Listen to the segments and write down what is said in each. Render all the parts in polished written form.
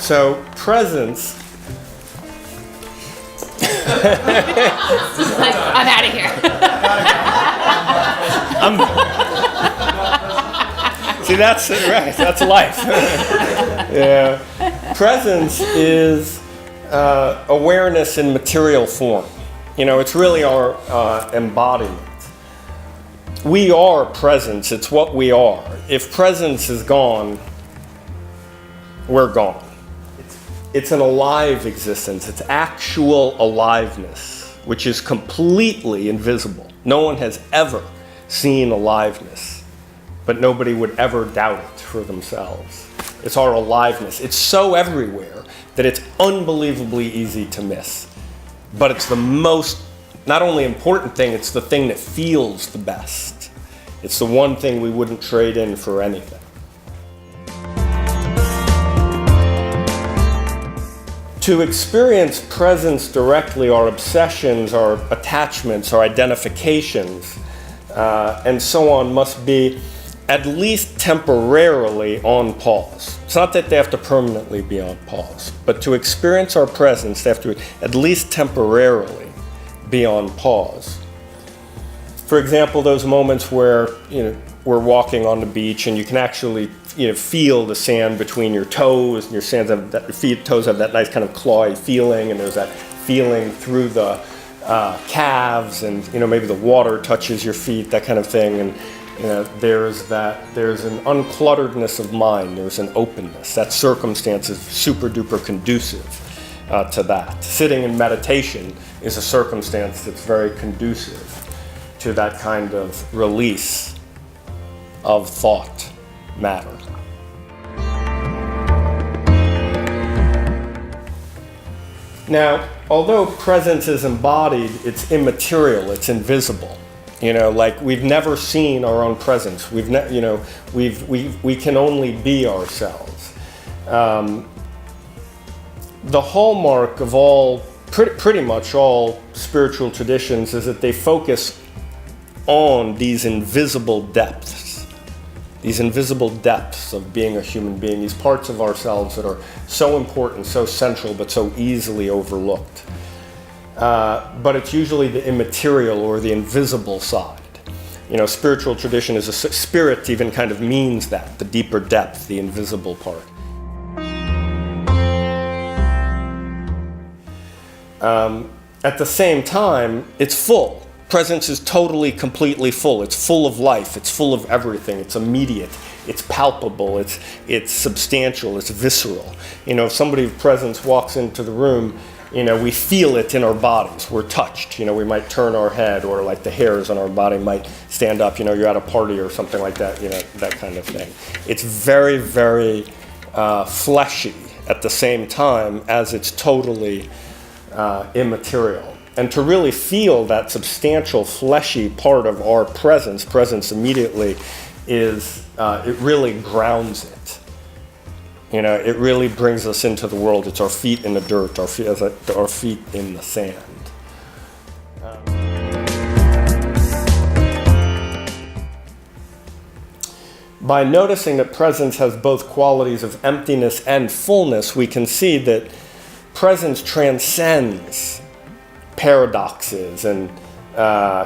So presence. Like, I'm out of here. See, that's it, right? That's life. Yeah. Presence is awareness in material form. It's really our embodiment. We are presence. It's what we are. If presence is gone, we're gone. It's an alive existence. It's actual aliveness, which is completely invisible. No one has ever seen aliveness, but nobody would ever doubt it for themselves. It's our aliveness. It's so everywhere that it's unbelievably easy to miss. But it's the most, not only important thing, it's the thing that feels the best. It's the one thing we wouldn't trade in for anything. To experience presence directly, our obsessions, our attachments, our identifications, and so on must be at least temporarily on pause. It's not that they have to permanently be on pause, but to experience our presence, they have to at least temporarily be on pause. For example, those moments where we're walking on the beach and you can actually feel the sand between your toes, and your toes have that nice kind of clawy feeling, and there's that feeling through the calves, and maybe the water touches your feet, that kind of thing, and there's an unclutteredness of mind, there's an openness. That circumstance is super duper conducive to that. Sitting in meditation is a circumstance that's very conducive to that kind of release of thought matter. Now, although presence is embodied, it's immaterial, it's invisible. Like we've never seen our own presence. We can only be ourselves. The hallmark of pretty much all spiritual traditions is that they focus on these invisible depths of being a human being, these parts of ourselves that are so important, so central, but so easily overlooked. But it's usually the immaterial or the invisible side. Spiritual tradition is spirit even kind of means that, the deeper depth, the invisible part. At the same time, it's full. Presence is totally, completely full. It's full of life. It's full of everything. It's immediate. It's palpable. It's substantial. It's visceral. If somebody of presence walks into the room, we feel it in our bodies. We're touched. We might turn our head, or like the hairs on our body might stand up. You're at a party or something like that. That kind of thing. It's very, very fleshy at the same time as it's totally immaterial. And to really feel that substantial, fleshy part of our presence immediately is, it really grounds it. It really brings us into the world. It's our feet in the dirt, our feet in the sand. By noticing that presence has both qualities of emptiness and fullness, we can see that presence transcends paradoxes and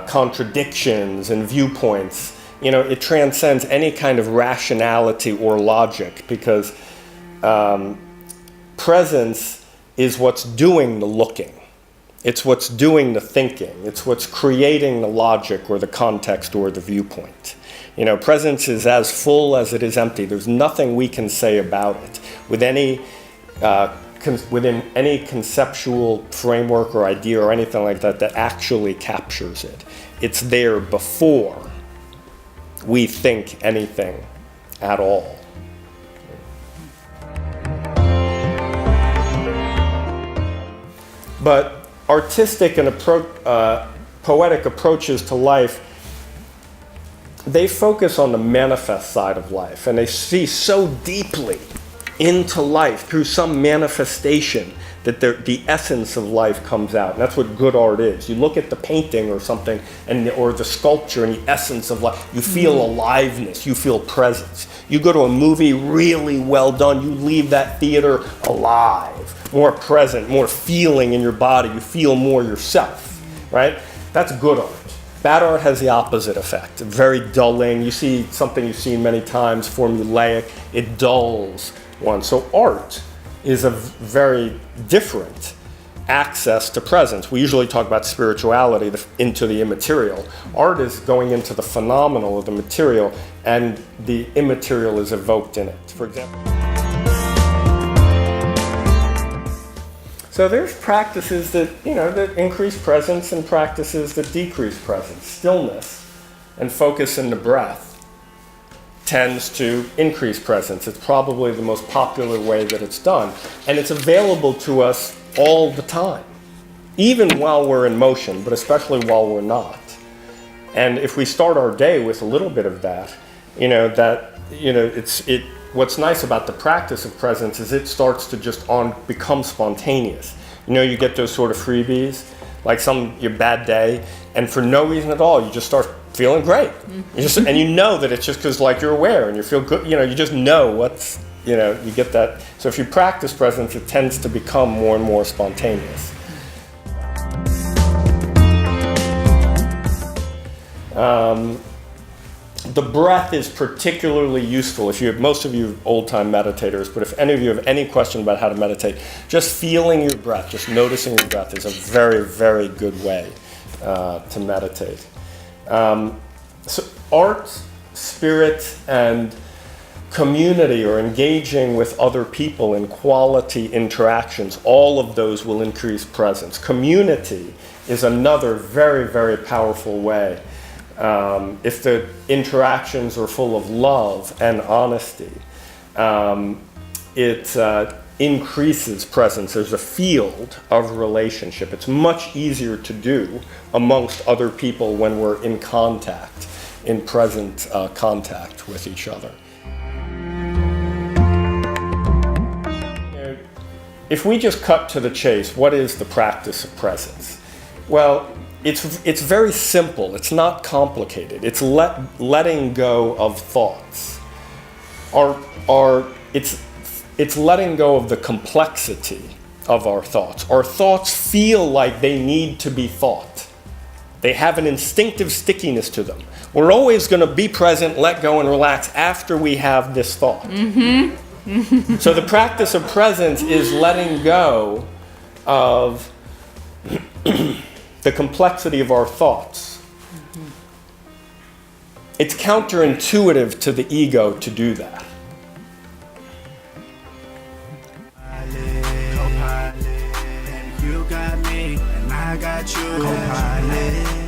contradictions and viewpoints. It transcends any kind of rationality or logic, because presence is what's doing the looking. It's what's doing the thinking. It's what's creating the logic or the context or the viewpoint. Presence is as full as it is empty. There's nothing we can say about it within any conceptual framework or idea or anything like that actually captures it. It's there before we think anything at all. But artistic and poetic approaches to life, they focus on the manifest side of life, and they see so deeply into life through some manifestation, that the essence of life comes out. And that's what good art is. You look at the painting or something, or the sculpture, and the essence of life, you feel aliveness, you feel presence. You go to a movie really well done, you leave that theater alive, more present, more feeling in your body. You feel more yourself, right? That's good art. Bad art has the opposite effect, very dulling. You see something you've seen many times, formulaic, it dulls one. So art is a very different access to presence. We usually talk about spirituality into the immaterial. Art is going into the phenomenal of the material, and the immaterial is evoked in it. For example, so there's practices that, that increase presence and practices that decrease presence. Stillness and focus in the breath tends to increase presence. It's probably the most popular way that it's done. And it's available to us all the time, even while we're in motion, but especially while we're not. And if we start our day with a little bit of that, what's nice about the practice of presence is it starts to just become spontaneous. You get those sort of freebies, like your bad day, and for no reason at all, you just start feeling great. And you know that it's just because you're aware and you feel good. You just know you get that. So if you practice presence, it tends to become more and more spontaneous. The breath is particularly useful most of you old-time meditators, but if any of you have any question about how to meditate, just feeling your breath, just noticing your breath is a very, very good way to meditate. So art, spirit, and community, or engaging with other people in quality interactions, all of those will increase presence. Community is another very, very powerful way. If the interactions are full of love and honesty, it increases presence. There's a field of relationship. It's much easier to do amongst other people when we're in contact, in present contact with each other. If we just cut to the chase, what is the practice of presence? Well, it's very simple. It's not complicated. It's letting go of thoughts. It's letting go of the complexity of our thoughts. Our thoughts feel like they need to be thought. They have an instinctive stickiness to them. We're always going to be present, let go, and relax after we have this thought. So the practice of presence is letting go of the complexity of our thoughts. It's counterintuitive to the ego to do that. You got me, and I got you.